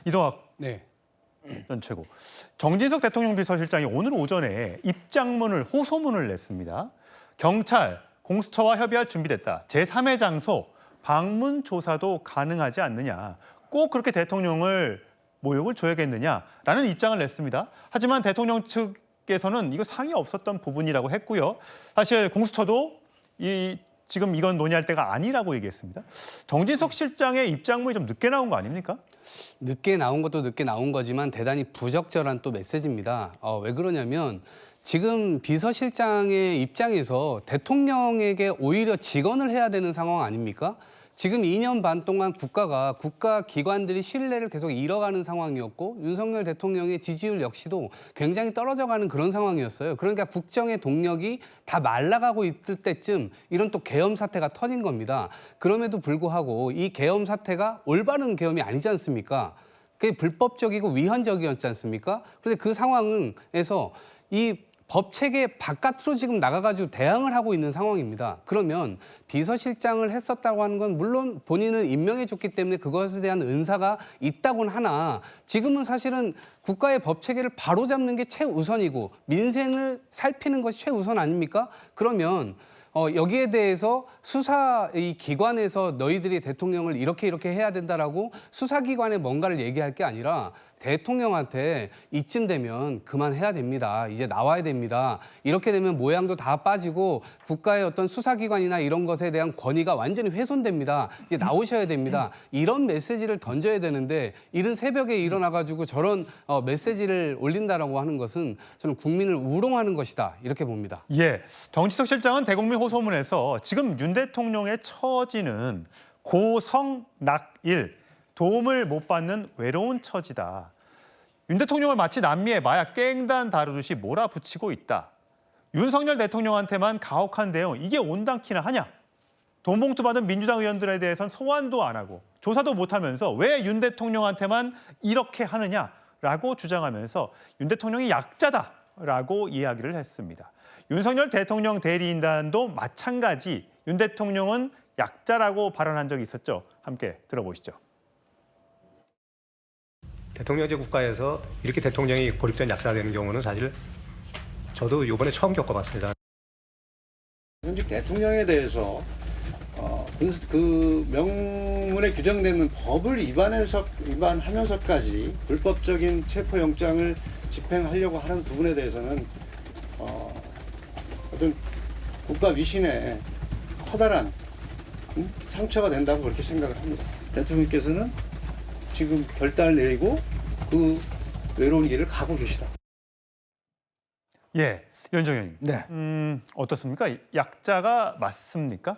이동학 네. 전 최고. 정진석 대통령 비서실장이 오늘 오전에 입장문을 호소문을 냈습니다. 경찰, 공수처와 협의할 준비됐다. 제3의 장소, 방문 조사도 가능하지 않느냐. 꼭 그렇게 대통령을 모욕을 줘야겠느냐라는 입장을 냈습니다. 하지만 대통령 측에서는 이거 상의 없었던 부분이라고 했고요. 사실 공수처도 지금 이건 논의할 때가 아니라고 얘기했습니다. 정진석 실장의 입장문이 좀 늦게 나온 거 아닙니까? 늦게 나온 것도 늦게 나온 거지만 대단히 부적절한 또 메시지입니다. 왜 그러냐면 지금 비서실장의 입장에서 대통령에게 오히려 직언을 해야 되는 상황 아닙니까? 지금 2년 반 동안 국가기관들이 신뢰를 계속 잃어가는 상황이었고 윤석열 대통령의 지지율 역시도 굉장히 떨어져가는 그런 상황이었어요. 그러니까 국정의 동력이 다 말라가고 있을 때쯤 이런 또 계엄 사태가 터진 겁니다. 그럼에도 불구하고 이 계엄 사태가 올바른 계엄이 아니지 않습니까? 그게 불법적이고 위헌적이었지 않습니까? 그런데 그 상황에서 이 법 체계 바깥으로 지금 나가가지고 대항을 하고 있는 상황입니다. 그러면 비서실장을 했었다고 하는 건 물론 본인을 임명해줬기 때문에 그것에 대한 은사가 있다곤 하나 지금은 사실은 국가의 법 체계를 바로잡는 게 최우선이고 민생을 살피는 것이 최우선 아닙니까? 그러면 여기에 대해서 수사 이 기관에서 너희들이 대통령을 이렇게 해야 된다라고 수사기관에 뭔가를 얘기할 게 아니라 대통령한테 이쯤 되면 그만해야 됩니다. 이제 나와야 됩니다. 이렇게 되면 모양도 다 빠지고 국가의 어떤 수사기관이나 이런 것에 대한 권위가 완전히 훼손됩니다. 이제 나오셔야 됩니다. 이런 메시지를 던져야 되는데 이른 새벽에 일어나가지고 저런 메시지를 올린다라고 하는 것은 저는 국민을 우롱하는 것이다. 이렇게 봅니다. 예, 정진석 실장은 대국민 호소문에서 지금 윤 대통령의 처지는 고성낙일, 도움을 못 받는 외로운 처지다. 윤 대통령을 마치 남미의 마약 깽단 다루듯이 몰아붙이고 있다. 윤석열 대통령한테만 가혹한 대응, 이게 온당키나 하냐? 돈 봉투 받은 민주당 의원들에 대해선 소환도 안 하고 조사도 못하면서 왜 윤 대통령한테만 이렇게 하느냐라고 주장하면서 윤 대통령이 약자다라고 이야기를 했습니다. 윤석열 대통령 대리인단도 마찬가지 윤 대통령은 약자라고 발언한 적이 있었죠. 함께 들어보시죠. 대통령제 국가에서 이렇게 대통령이 고립된 약자가 되는 경우는 사실 저도 이번에 처음 겪어봤습니다. 현직 대통령에 대해서 그 명문에 규정되는 법을 위반하면서까지 불법적인 체포영장을 집행하려고 하는 부분에 대해서는 어떤 국가 위신에 커다란 상처가 된다고 그렇게 생각을 합니다. 대통령께서는 지금 결단을 내리고 그 외로운 길을 가고 계시다. 예, 연정현님. 네. 어떻습니까? 약자가 맞습니까?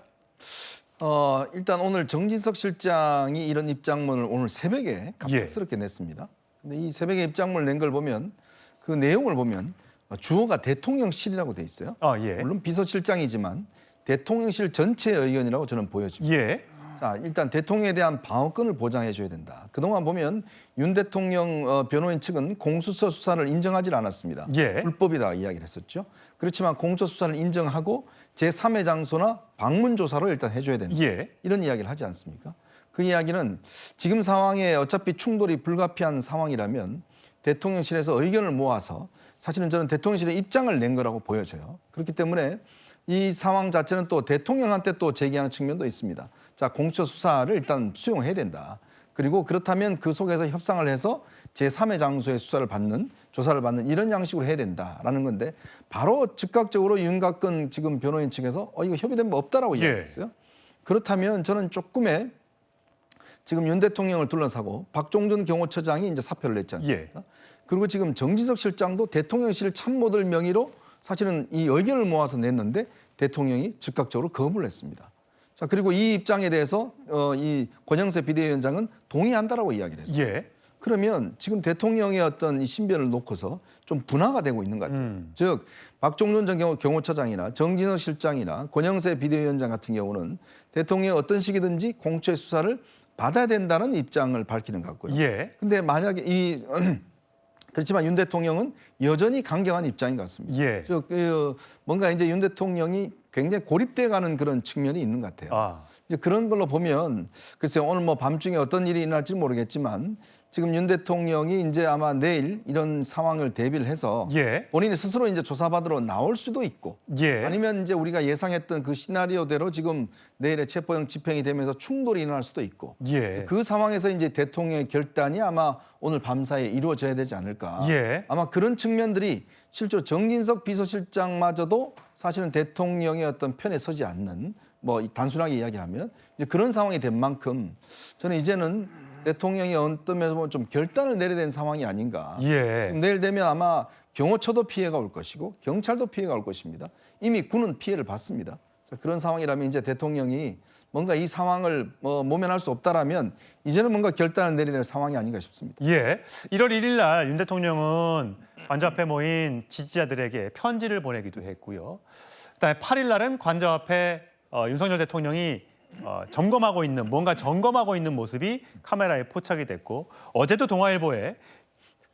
일단 오늘 정진석 실장이 이런 입장문을 오늘 새벽에 갑작스럽게 냈습니다. 근데 이 새벽에 입장문을 낸 걸 보면 그 내용을 보면 주어가 대통령실이라고 돼 있어요. 예. 물론 비서실장이지만 대통령실 전체의 의견이라고 저는 보여집니다. 예. 자, 일단 대통령에 대한 방어권을 보장해 줘야 된다. 그동안 보면 윤 대통령 변호인 측은 공수처 수사를 인정하지 않았습니다. 예. 불법이다 이야기를 했었죠. 그렇지만 공수처 수사를 인정하고 제3의 장소나 방문 조사를 일단 해줘야 된다. 예. 이런 이야기를 하지 않습니까? 그 이야기는 지금 상황에 어차피 충돌이 불가피한 상황이라면 대통령실에서 의견을 모아서 사실은 저는 대통령실의 입장을 낸 거라고 보여져요. 그렇기 때문에 이 상황 자체는 또 대통령한테 또 제기하는 측면도 있습니다. 자, 공수처 수사를 일단 수용해야 된다. 그리고 그렇다면 그 속에서 협상을 해서 제3의 장소의 수사를 받는, 조사를 받는 이런 양식으로 해야 된다라는 건데 바로 즉각적으로 윤곽근 지금 변호인 측에서 이거 협의된 바 없다라고 이야기했어요. 그렇다면 저는 조금의 지금 윤 대통령을 둘러싸고 박종준 경호처장이 이제 사표를 냈지 않습니까? 그리고 지금 정진석 실장도 대통령실 참모들 명의로 사실은 이 의견을 모아서 냈는데 대통령이 즉각적으로 거부를 했습니다. 자, 그리고 이 입장에 대해서 이 권영세 비대위원장은 동의한다라고 이야기를 했어요. 예. 그러면 지금 대통령의 어떤 이 신변을 놓고서 좀 분화가 되고 있는 것 같아요. 즉 박종준 전 경호처장이나 정진석 실장이나 권영세 비대위원장 같은 경우는 대통령이 어떤 식이든지 공수처의 수사를 받아야 된다는 입장을 밝히는 것 같고요. 예. 근데 만약에 그렇지만 윤 대통령은 여전히 강경한 입장인 것 같습니다. 예. 즉 뭔가 이제 윤 대통령이 굉장히 고립돼가는 그런 측면이 있는 것 같아요. 이제 그런 걸로 보면 글쎄요, 오늘 뭐 밤중에 어떤 일이 일어날지 모르겠지만 지금 윤 대통령이 이제 아마 내일 이런 상황을 대비를 해서 예. 본인이 스스로 이제 조사받으러 나올 수도 있고 예. 아니면 이제 우리가 예상했던 그 시나리오대로 지금 내일에 체포영 집행이 되면서 충돌이 일어날 수도 있고 예. 그 상황에서 이제 대통령의 결단이 아마 오늘 밤사이에 이루어져야 되지 않을까. 예. 아마 그런 측면들이 실제로 정진석 비서실장마저도 사실은 대통령의 어떤 편에 서지 않는 뭐 단순하게 이야기하면 이제 그런 상황이 된 만큼 저는 이제는 대통령이 어떤 면에서 보면 좀 결단을 내려야 되는 상황이 아닌가. 예. 내일 되면 아마 경호처도 피해가 올 것이고 경찰도 피해가 올 것입니다. 이미 군은 피해를 봤습니다. 그런 상황이라면 이제 대통령이 뭔가 이 상황을 모면할 수 없다라면 이제는 뭔가 결단을 내려야 될 상황이 아닌가 싶습니다. 예. 1월 1일 날 윤 대통령은 관저 앞에 모인 지지자들에게 편지를 보내기도 했고요. 그다음에 8일 날은 관저 앞에 윤석열 대통령이 점검하고 있는 뭔가 점검하고 있는 모습이 카메라에 포착이 됐고 어제도 동아일보에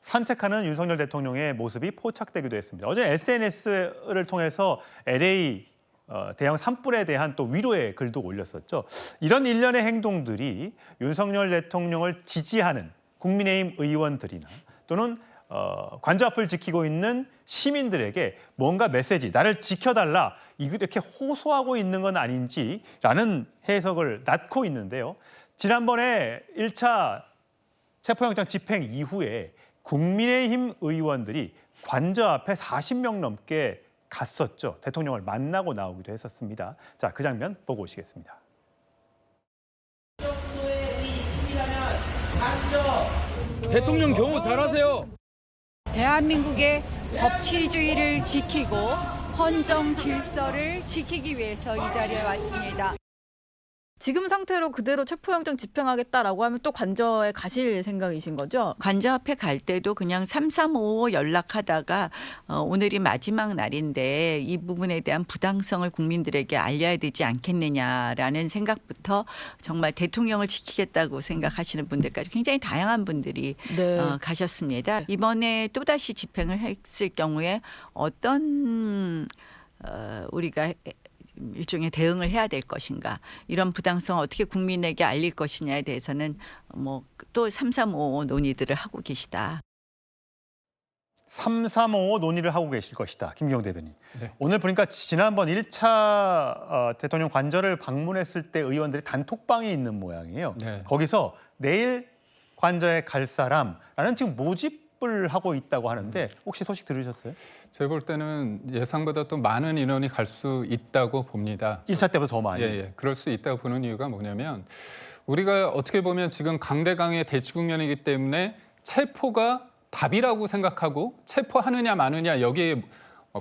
산책하는 윤석열 대통령의 모습이 포착되기도 했습니다. 어제 SNS를 통해서 LA 대형 산불에 대한 또 위로의 글도 올렸었죠. 이런 일련의 행동들이 윤석열 대통령을 지지하는 국민의힘 의원들이나 또는 관저 앞을 지키고 있는 시민들에게 뭔가 메시지, 나를 지켜달라 이렇게 호소하고 있는 건 아닌지라는 해석을 낳고 있는데요. 지난번에 1차 체포영장 집행 이후에 국민의힘 의원들이 관저 앞에 40명 넘게 갔었죠. 대통령을 만나고 나오기도 했었습니다. 자, 그 장면 보고 오시겠습니다. 대통령 경호 잘하세요. 대한민국의 법치주의를 지키고 헌정 질서를 지키기 위해서 이 자리에 왔습니다. 지금 상태로 그대로 체포영장 집행하겠다라고 하면 또 관저에 가실 생각이신 거죠? 관저 앞에 갈 때도 그냥 3355 연락하다가 오늘이 마지막 날인데 이 부분에 대한 부당성을 국민들에게 알려야 되지 않겠느냐라는 생각부터 정말 대통령을 지키겠다고 생각하시는 분들까지 굉장히 다양한 분들이 네. 가셨습니다. 이번에 또다시 집행을 했을 경우에 어떤 우리가 일종의 대응을 해야 될 것인가, 이런 부당성 어떻게 국민에게 알릴 것이냐에 대해서는 뭐 또 3355 논의들을 하고 계시다. 3355 논의를 하고 계실 것이다. 김기용 대변인. 네. 오늘 보니까 지난번 1차 대통령 관저를 방문했을 때 의원들이 단톡방이 있는 모양이에요. 네. 거기서 내일 관저에 갈 사람라는 지금 모집을 하고 있다고 하는데 혹시 소식 들으셨어요? 제가 볼 때는 예상보다 또 많은 인원이 갈 수 있다고 봅니다. 1차 때보다 더 많이. 예. 그럴 수 있다고 보는 이유가 뭐냐면 우리가 어떻게 보면 지금 강대강의 대치 국면이기 때문에 체포가 답이라고 생각하고 체포하느냐 마느냐 여기에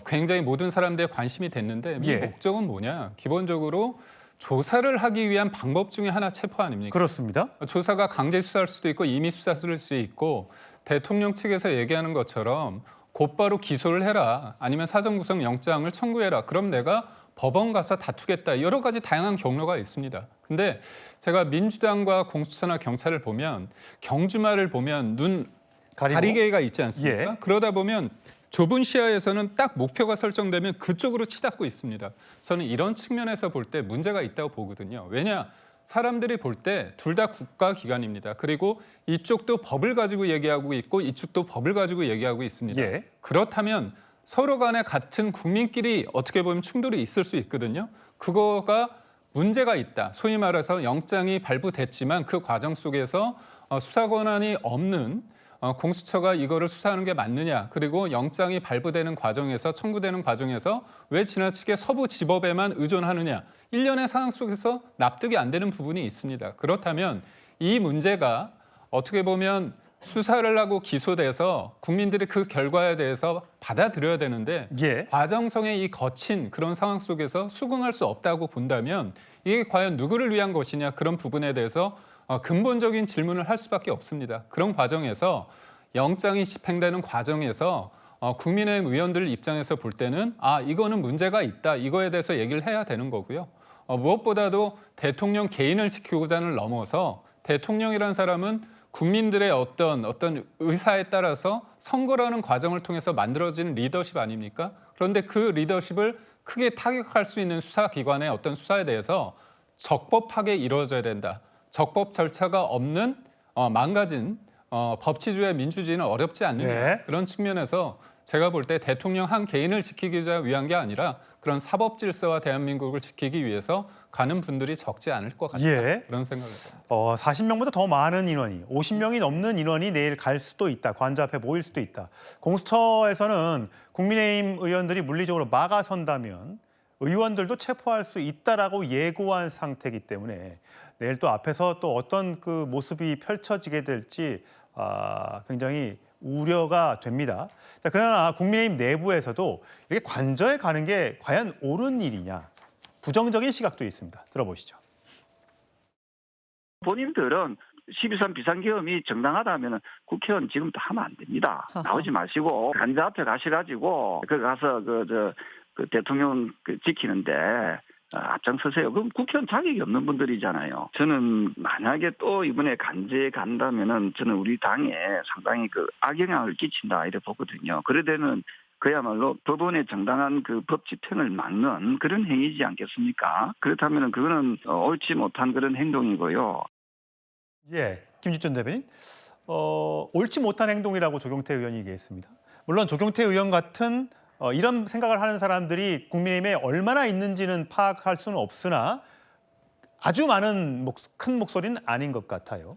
굉장히 모든 사람들의 관심이 됐는데 예. 목적은 뭐냐? 기본적으로 조사를 하기 위한 방법 중에 하나 체포 아닙니까? 그렇습니다. 조사가 강제 수사할 수도 있고 임의 수사를 수 있고 대통령 측에서 얘기하는 것처럼 곧바로 기소를 해라, 아니면 사전 구속 영장을 청구해라. 그럼 내가 법원 가서 다투겠다. 여러 가지 다양한 경로가 있습니다. 근데 제가 민주당과 공수처나 경찰을 보면 경주마를 보면 눈 가리개가 있지 않습니까? 예. 그러다 보면 좁은 시야에서는 딱 목표가 설정되면 그쪽으로 치닫고 있습니다. 저는 이런 측면에서 볼 때 문제가 있다고 보거든요. 왜냐? 사람들이 볼 때 둘 다 국가기관입니다. 그리고 이쪽도 법을 가지고 얘기하고 있고 이쪽도 법을 가지고 얘기하고 있습니다. 예. 그렇다면 서로 간에 같은 국민끼리 어떻게 보면 충돌이 있을 수 있거든요. 그거가 문제가 있다. 소위 말해서 영장이 발부됐지만 그 과정 속에서 수사 권한이 없는 공수처가 이거를 수사하는 게 맞느냐, 그리고 영장이 발부되는 과정에서 청구되는 과정에서 왜 지나치게 서부지법에만 의존하느냐, 일련의 상황 속에서 납득이 안 되는 부분이 있습니다. 그렇다면 이 문제가 어떻게 보면 수사를 하고 기소돼서 국민들이 그 결과에 대해서 받아들여야 되는데 예. 과정성의 이 거친 그런 상황 속에서 수긍할 수 없다고 본다면 이게 과연 누구를 위한 것이냐, 그런 부분에 대해서 근본적인 질문을 할 수밖에 없습니다. 그런 과정에서 영장이 집행되는 과정에서 국민의힘 의원들 입장에서 볼 때는 이거는 문제가 있다, 이거에 대해서 얘기를 해야 되는 거고요. 무엇보다도 대통령 개인을 지키고자를 넘어서 대통령이라는 사람은 국민들의 어떤 의사에 따라서 선거라는 과정을 통해서 만들어진 리더십 아닙니까? 그런데 그 리더십을 크게 타격할 수 있는 수사기관의 어떤 수사에 대해서 적법하게 이루어져야 된다. 적법 절차가 없는 망가진 법치주의 민주주의는 어렵지 않느냐 네. 그런 측면에서 제가 볼 때 대통령 한 개인을 지키기 위한 게 아니라 그런 사법 질서와 대한민국을 지키기 위해서 가는 분들이 적지 않을 것 같다. 예. 그런 생각을 합니다. 40명보다 더 많은 인원이, 50명이 넘는 인원이 내일 갈 수도 있다. 관저 앞에 모일 수도 있다. 공수처에서는 국민의힘 의원들이 물리적으로 막아선다면 의원들도 체포할 수 있다라고 예고한 상태이기 때문에 내일 또 앞에서 또 어떤 그 모습이 펼쳐지게 될지 굉장히 우려가 됩니다. 자, 그러나 국민의힘 내부에서도 이렇게 관저에 가는 게 과연 옳은 일이냐, 부정적인 시각도 있습니다. 들어보시죠. 본인들은 12.3 비상계엄이 정당하다면 국회의원 지금부터 하면 안 됩니다. 나오지 마시고 관저 앞에 가셔가지고 그 가서 그 대통령 지키는데 앞장서세요. 그럼 국회의원 자격이 없는 분들이잖아요. 저는 만약에 또 이번에 간제에 간다면은 저는 우리 당에 상당히 그 악영향을 끼친다 이래 보거든요. 그러되는 그야말로 법원의 정당한 그 법 집행을 막는 그런 행위지 않겠습니까? 그렇다면은 그거는 옳지 못한 그런 행동이고요. 예, 김지준 대변인. 옳지 못한 행동이라고 조경태 의원이 얘기했습니다. 물론 조경태 의원 같은 이런 생각을 하는 사람들이 국민의힘에 얼마나 있는지는 파악할 수는 없으나 아주 많은 큰 목소리는 아닌 것 같아요.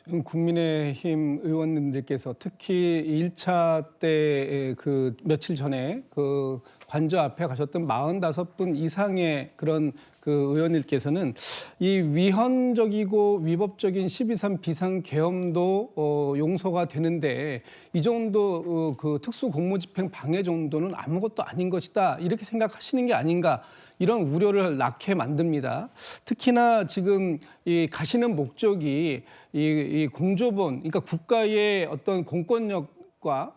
지금 국민의힘 의원님들께서 특히 1차 때 그 며칠 전에 그 관저 앞에 가셨던 45분 이상의 그런 그 의원님께서는 이 위헌적이고 위법적인 12.3 비상계엄도 용서가 되는데 이 정도 그 특수공무집행 방해 정도는 아무것도 아닌 것이다 이렇게 생각하시는 게 아닌가 이런 우려를 낳게 만듭니다. 특히나 지금 이 가시는 목적이 이 공조본 그러니까 국가의 어떤 공권력과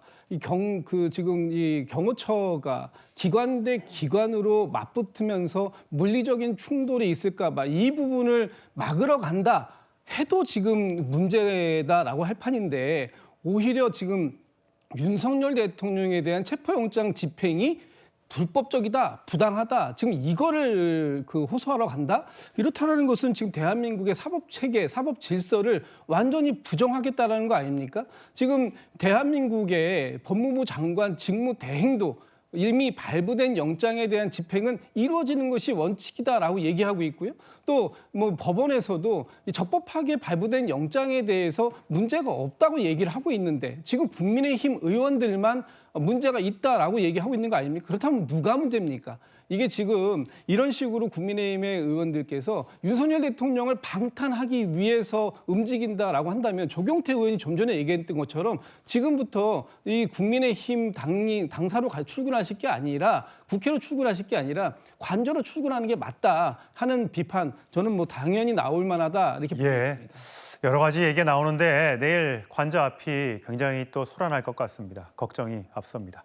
지금 이 경호처가 기관 대 기관으로 맞붙으면서 물리적인 충돌이 있을까봐 이 부분을 막으러 간다 해도 지금 문제다라고 할 판인데 오히려 지금 윤석열 대통령에 대한 체포영장 집행이 불법적이다, 부당하다. 지금 이거를 호소하러 간다? 이렇다는 것은 지금 대한민국의 사법 체계, 사법 질서를 완전히 부정하겠다라는 거 아닙니까? 지금 대한민국의 법무부 장관 직무 대행도 이미 발부된 영장에 대한 집행은 이루어지는 것이 원칙이다라고 얘기하고 있고요. 또 뭐 법원에서도 적법하게 발부된 영장에 대해서 문제가 없다고 얘기를 하고 있는데 지금 국민의힘 의원들만 문제가 있다라고 얘기하고 있는 거 아닙니까? 그렇다면 누가 문제입니까? 이게 지금 이런 식으로 국민의힘의 의원들께서 윤석열 대통령을 방탄하기 위해서 움직인다라고 한다면 조경태 의원이 좀 전에 얘기했던 것처럼 지금부터 이 국민의힘 당사로 출근하실 게 아니라 국회로 출근하실 게 아니라 관저로 출근하는 게 맞다 하는 비판 저는 뭐 당연히 나올 만하다 이렇게 보고 있습니다. 여러 가지 얘기가 나오는데 내일 관저 앞이 굉장히 또 소란할 것 같습니다. 걱정이 앞섭니다.